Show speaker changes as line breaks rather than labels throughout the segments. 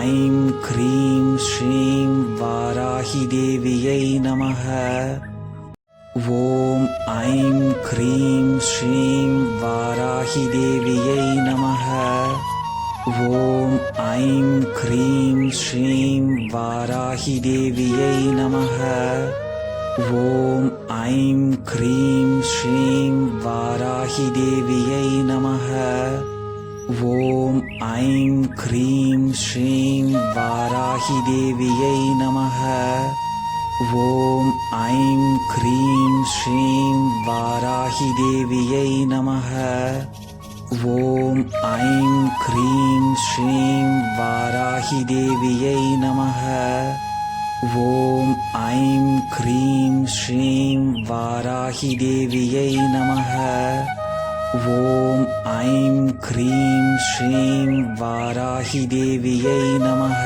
I'm cream ஸ்ரீம் வாராஹி தேவியை நமः. ஓம் ஐம் க்ரீம் ஸ்ரீம் வாராஹி தேவியை நமः. ஓம் ஐம் க்ரீம் ஸ்ரீம் வாராஹி தேவியை நமः. ஓம் ஐம் க்ரீம் ஸ்ரீம் வாராஹி தேவியை நமः. ஓம் ஐம் க்ரீம் ஸ்ரீம் வாராஹி தேவியை நமः. ஓம் ஐம் க்ரீம் ஸ்ரீம் வாராஹி தேவியை நமः. ஓம் ஐம் க்ரீம் ஸ்ரீம் வாராஹி தேவியை நமः. ஓம் ஐம் க்ரீம் ஸ்ரீம் வாராஹி தேவியை நமः.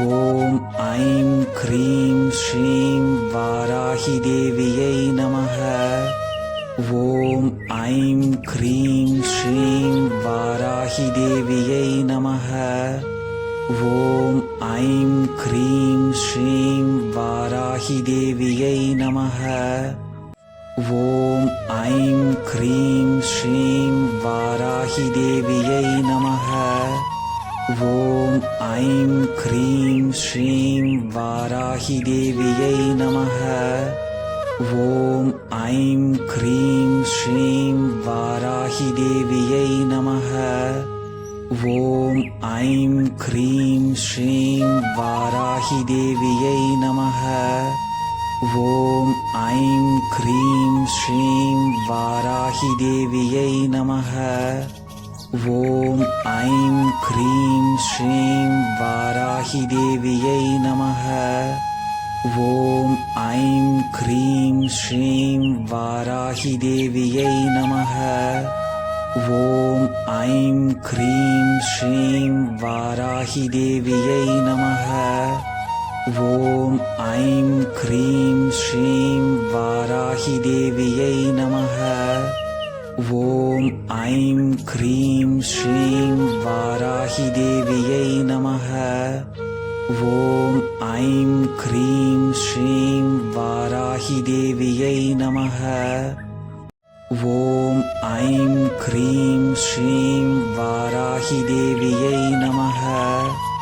ஓம் ஐம் க்ரீம் ஸ்ரீம் வாராஹி தேவியை நமः. ஓம் ஐம் க்ரீம் ஸ்ரீம் வாராஹி தேவியை நமः. ஓம் ஐம் க்ரீம் ஸ்ரீம் வாராஹி தேவியை நமः. ஓம் ஐம் க்ரீம் ஸ்ரீம் வாராஹி தேவியை நமः. ஓம் ஐம் க்ரீம் ஸ்ரீம் வாராஹி தேவியை நமः. ஓம் ஐம் க்ரீம் ஸ்ரீம் வாராஹி தேவியை நமः. ஓம் ஐம் க்ரீம் ஸ்ரீம் வாராஹி தேவியை நமः. ஓம் ஐம் க்ரீம் ஸ்ரீம் வாராஹி தேவியை நமः. ஓம் ஐம் க்ரீம் ஸ்ரீம் வாராஹி தேவியை நமः. ஓம் ஐம் க்ரீம் ஸ்ரீம் வாராஹி தேவியை நமः. ஓம் ஐம் க்ரீம் ஸ்ரீம் வாராஹி தேவியை நமः. ஓம் ஐம் க்ரீம் ஸ்ரீம் வாராஹி தேவியை நமः. ஓம் ஐம் க்ரீம் ஸ்ரீம் வாராஹி தேவியை நமः. ஓம் ஐம் க்ரீம் ஸ்ரீம் வாராஹி தேவியை நமः. ஓம் ஐம் க்ரீம் ஸ்ரீம் வாராஹி தேவியை நமः.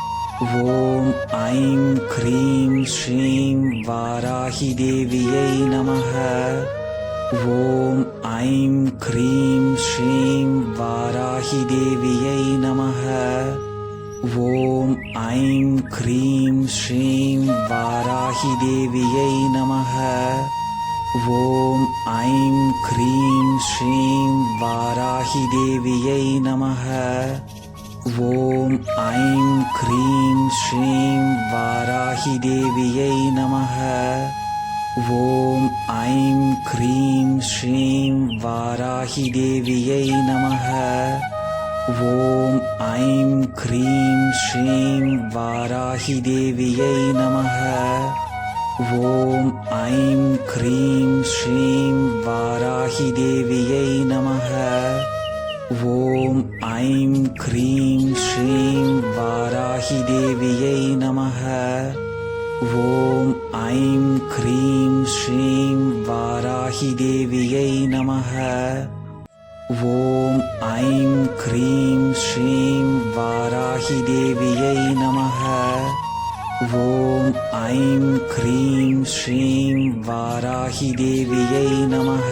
ஓம் ஐம் க்ரீம் ஸ்ரீம் வாராஹி தேவியை நமः. ஓம் ஐம் க்ரீம் ஸ்ரீம் வாராஹி தேவியை நமः. ஓம் ஐம் க்ரீம் ஸ்ரீம் வாராஹி தேவியை நமः. ஓம் ஐம் க்ரீம் ஸ்ரீம் வாராஹி தேவியை நமः. ஓம் ஐம் க்ரீம் ஸ்ரீம் வாராஹி தேவியை நமः. ஓம் ஐம் க்ரீம் ஸ்ரீம் வாராஹி தேவியை நமः. ஓம் ஐம் க்ரீம் ஸ்ரீம் வாராஹி தேவியை நமः. ஓம் ஐம் க்ரீம் ஸ்ரீம் வாராஹி தேவியை நமः. ஓம் ஐம் க்ரீம் ஸ்ரீம் வாராஹி தேவியை நமः. ஓம் ஐம் க்ரீம் ஸ்ரீம் வாராஹி தேவியை நமः. ஓம் ஐம் க்ரீம் ஸ்ரீம் வாராஹி தேவியை நமः. ஓம் ஐம் க்ரீம் ஸ்ரீம் வாராஹி தேவியை நமः. ஓம் ஐம் க்ரீம் ஸ்ரீம் வாராஹி தேவியை நமः.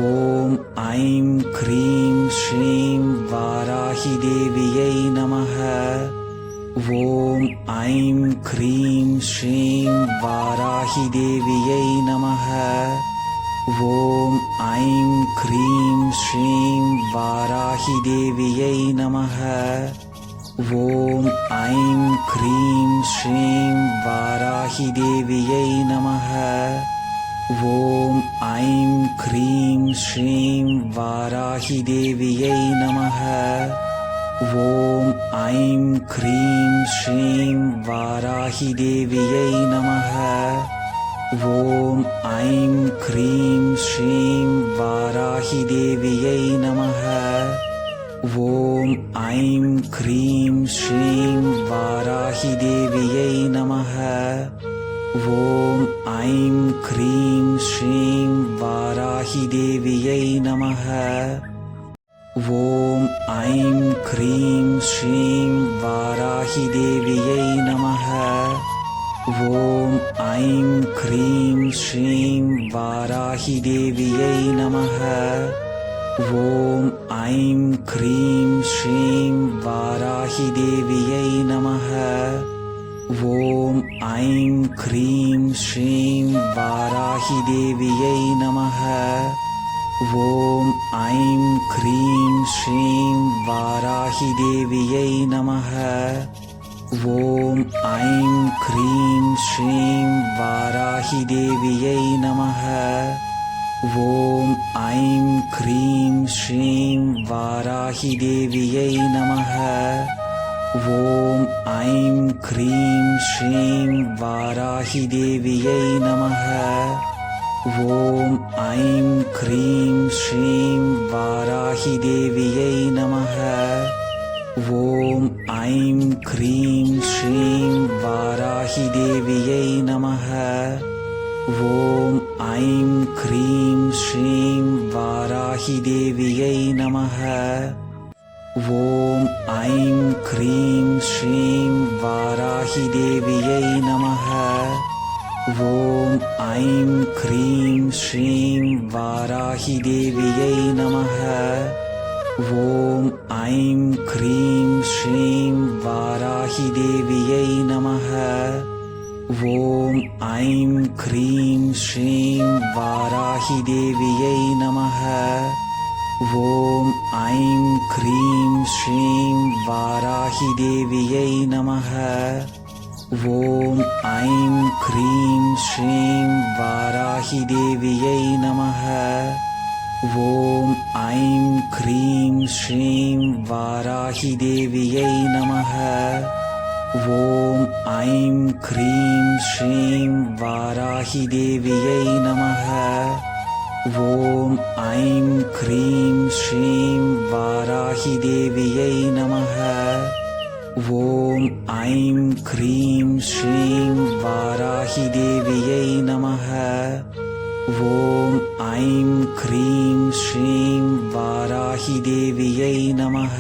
ஓம் ஐம் க்ரீம் ஸ்ரீம் வாராஹி தேவியை நமः. ஓம் ஐம் க்ரீம் ஸ்ரீம் வாராஹி தேவியை நமः. ஓம் ஐம் க்ரீம் ஸ்ரீம் வாராஹி தேவியை நமः. ஓம் ஐம் க்ரீம் ஸ்ரீம் வாராஹி தேவியை நமः. ஓம் ஐம் க்ரீம் ஸ்ரீம் வாராஹி தேவியை நமः. ஓம் ஐம் க்ரீம் ஸ்ரீம் வாராஹி தேவியை நமः. ஓம் ஐம் க்ரீம் ஸ்ரீம் வாராஹி தேவியை நமः. ஓம் ஐம் க்ரீம் ஸ்ரீம் வாராஹி தேவியை நமः. ஓம் ஐம் க்ரீம் ஸ்ரீம் வாராஹி தேவியை நமः. ஓம் ஐம் க்ரீம் ஸ்ரீம் வாராஹி தேவியை நமः. ஓம் ஐம் க்ரீம் ஸ்ரீம் வாராஹி தேவியை நமः. ஓம் ஐம் க்ரீம் ஸ்ரீம் வாராஹி தேவியை நமः. ஓம் ஐம் க்ரீம் ஸ்ரீம் வாராஹி தேவியை நமः. ஓம் ஐம் க்ரீம் ஸ்ரீம் வாராஹி தேவியை நமः. ஓம் ஐம் க்ரீம் ஸ்ரீம் வாராஹி தேவியை நமः. ஓம் ஐம் க்ரீம் ஸ்ரீம் வாராஹி தேவியை நமः. ஓம் ஐம் க்ரீம் ஸ்ரீம் வாராஹி தேவியை நமः. ஓம் ஐம் க்ரீம் ஸ்ரீம் வாராஹி தேவியை நமः. ஓம் ஐம் க்ரீம் ஸ்ரீம் வாராஹி தேவியை நமः. ஓம் ஐம் க்ரீம் ஸ்ரீம் வாராஹி தேவியை நமः. ஓம் ஐம் க்ரீம் ஸ்ரீம் வாராஹி தேவியை நமः. ஓம் ஐம் க்ரீம் ஸ்ரீம் வாராஹி தேவியை நமः. ஓம் ஐம் க்ரீம் ஸ்ரீம் வாராஹி தேவியை நமः. ஓம் ஐம் க்ரீம் ஸ்ரீம் வாராஹி தேவியை நமः. ஓம் ஐம் க்ரீம் ஸ்ரீம் வாராஹி தேவியை நமः. ஓம் ஐம் க்ரீம் ஸ்ரீம் வாராஹி தேவியை நமः. ஓம் ஐம் க்ரீம் ஸ்ரீம் வாராஹி தேவியை நமः. ஓம் ஐம் க்ரீம் ஸ்ரீம் வாராஹி தேவியை நமः. ஓம் ஐம் க்ரீம் ஸ்ரீம் வாராஹி தேவியை நமः. ஓம் ஐம் க்ரீம் ஸ்ரீம் வாராஹி தேவியை நமः. ஓம் ஐம் க்ரீம் ஸ்ரீம் வாராஹி தேவியை நமः.